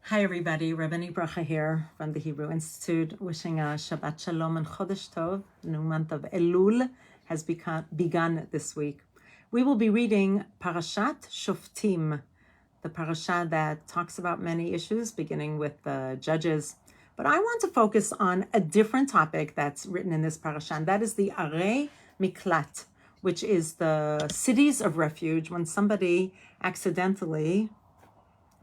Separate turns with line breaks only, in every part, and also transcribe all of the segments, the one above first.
Hi everybody, Rabbanit Bracha here from the Hebrew Institute, wishing a Shabbat Shalom and Chodesh Tov. The new month of Elul has begun this week. We will be reading Parashat Shoftim, the parasha that talks about many issues, beginning with the judges. But I want to focus on a different topic that's written in this parasha, and that is the Arei Miklat, which is the cities of refuge. When somebody accidentally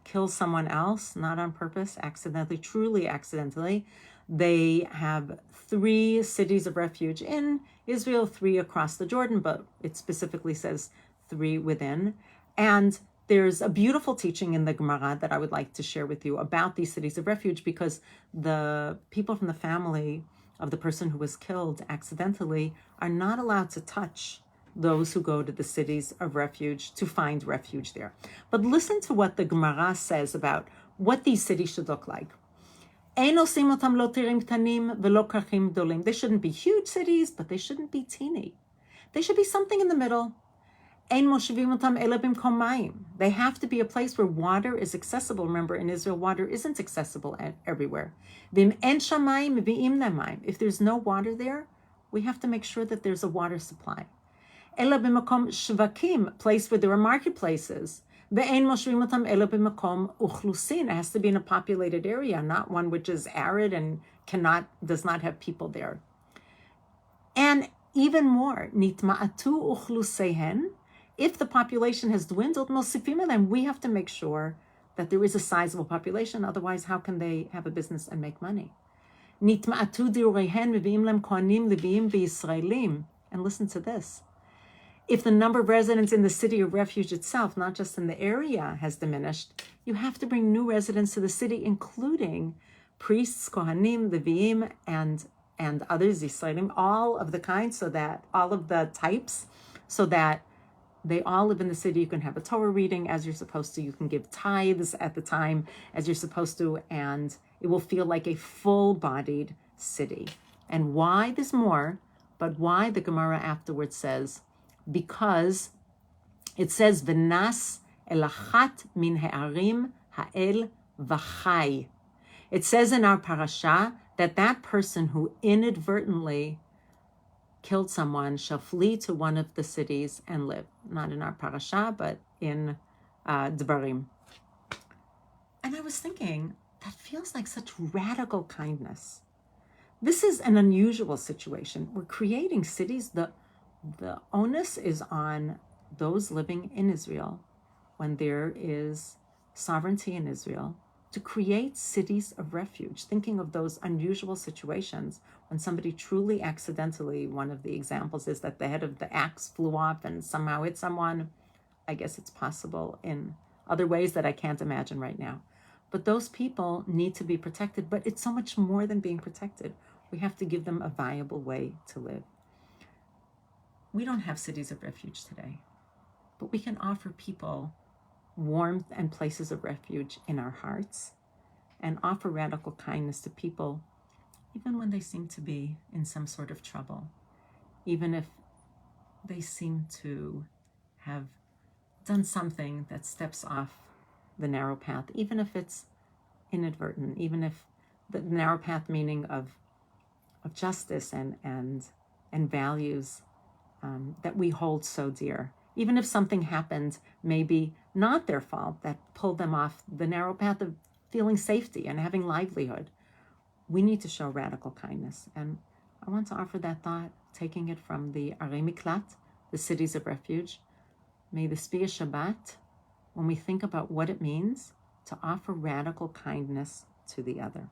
kills someone else, not on purpose, accidentally, truly accidentally. They have 3 cities of refuge in Israel, 3 across the Jordan, but it specifically says 3 within. And there's a beautiful teaching in the Gemara that I would like to share with you about these cities of refuge, because the people from the family of the person who was killed accidentally are not allowed to touch those who go to the cities of refuge to find refuge there. But listen to what the Gemara says about what these cities should look like. They shouldn't be huge cities, but they shouldn't be teeny. They should be something in the middle. They have to be a place where water is accessible. Remember, in Israel, water isn't accessible everywhere. If there's no water there, we have to make sure that there's a water supply. Ela b'makom shvakim, place where there are marketplaces. Ve'ein moshvim otam ela b'makom uchlusin. It has to be in a populated area, not one which is arid and does not have people there. And even more, nitma'atu uchlusehen. If the population has dwindled, mosifim alim, we have to make sure that there is a sizable population. Otherwise, how can they have a business and make money? Nitma'atu diurehen mevi'im lem kohanim leviim v'yisraelim. And listen to this. If the number of residents in the city of refuge itself, not just in the area, has diminished, you have to bring new residents to the city, including priests, kohanim, leviim, and others, Yisraelim, all of the kinds, all of the types, so that they all live in the city. You can have a Torah reading as you're supposed to. You can give tithes at the time as you're supposed to, and it will feel like a full-bodied city. And why? There's more, but why the Gemara afterwards says, because it says v'nas elachat min ha'arim ha'el v'chai. It says in our parasha that person who inadvertently killed someone shall flee to one of the cities and live. Not in our parasha, but in Dvarim. And I was thinking, that feels like such radical kindness. This is an unusual situation. We're creating cities. The onus is on those living in Israel, when there is sovereignty in Israel, to create cities of refuge, thinking of those unusual situations when somebody truly accidentally, one of the examples is that the head of the axe flew off and somehow hit someone. I guess it's possible in other ways that I can't imagine right now. But those people need to be protected, but it's so much more than being protected. We have to give them a viable way to live. We don't have cities of refuge today, but we can offer people warmth and places of refuge in our hearts, and offer radical kindness to people, even when they seem to be in some sort of trouble, even if they seem to have done something that steps off the narrow path, even if it's inadvertent, even if the narrow path meaning of justice and values that we hold so dear. Even if something happened, maybe not their fault, that pulled them off the narrow path of feeling safety and having livelihood, we need to show radical kindness. And I want to offer that thought, taking it from the Arei Miklat, the cities of refuge. May this be a Shabbat when we think about what it means to offer radical kindness to the other.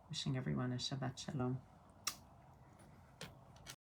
Wishing everyone a Shabbat Shalom.